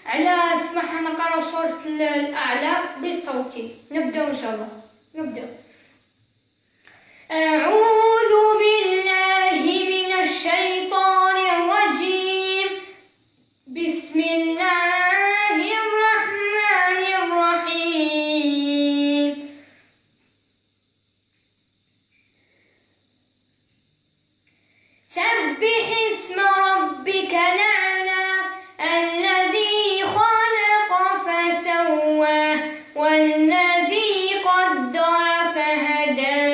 على سماح نقرأ سورة الأعلى بصوتي. نبدأ إن شاء الله. نبدأ. أعوذ بالله من الشيطان الرجيم. بسم الله الرحمن الرحيم. سبح اسم ربك الأعلى الذي خلق فسوى والذي قدر فهدى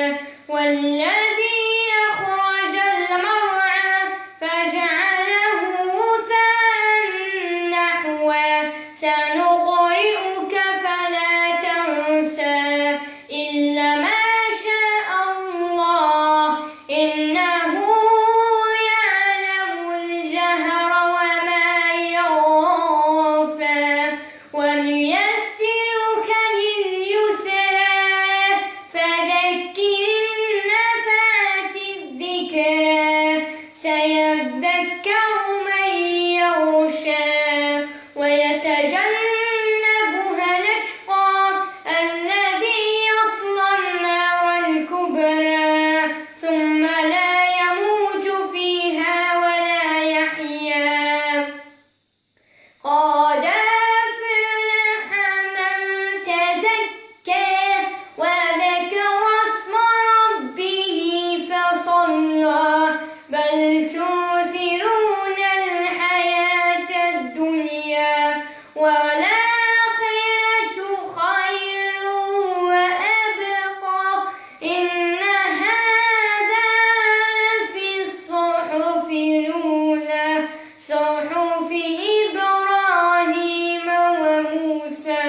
والذي أخرج المرعى فجعله غثاء نحوا سنقرئك فلا تنسى إلا ما شاء الله إنه يعلم الجهر وما يخفى ونيسرك لليسرى فذكر نفعت الذكرى سيذكر من يخشى ويتجنبها الأشقى الذي يصلى النار الكبرى ثم لا يموت فيها ولا يحيا قد أفلح من تزكى وذكر اسم ربه فصلى بل تؤثرون الحياة الدنيا والآخرة خير وأبقى إن هذا لفي الصحف الأولى صحف إبراهيم وموسى.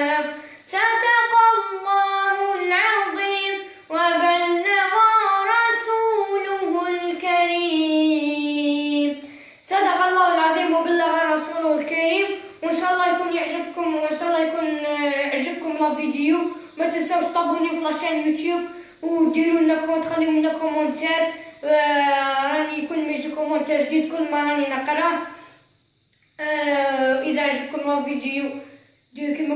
صدق الله العظيم وبلغ رسوله الكريم. صدق الله العظيم وبلغ رسوله الكريم. وإن شاء الله يكون يعجبكم وإن شاء الله يكون يعجبكم الفيديو. ما تنساوش تابوني في لاشين يوتيوب وديروا لنا كومنت خليو لنا كومنتير. راني كل ما يجي كومنتير جديد كل ما راني نقراه. إذا عجبكم الفيديو ديروا كما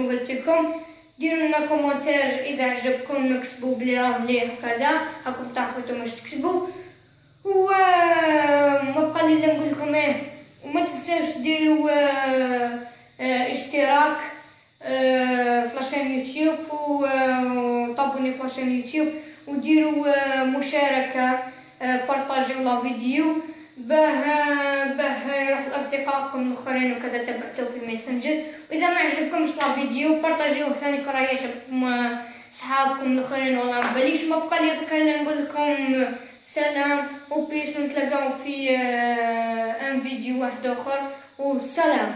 قلت لكم ديروا لنا كومنتير إذا عجبكم نكتبوا بلي راه مليح وكذا راكم تعرفوا نتوما واش تكتبوا. وما بقى لي الا نقول لكم وما تنساوش ديروا اشتراك في لاشين يوتيوب وطابوني في لاشين يوتيوب وديروا مشاركة بارطاجيو لا فيديو باه يروح لاصدقائكم الاخرين وكذا تبعتوه في ماسنجر. واذا ما عجبكمش لا فيديو بارطاجيوه ثاني كرا يعجبكم صحابكم الاخرين ولا ما باليش. ما بقى لي غير الا نقول لكم سلام وبيس ونتلاقاو في ان فيديو واحد اخر وسلام.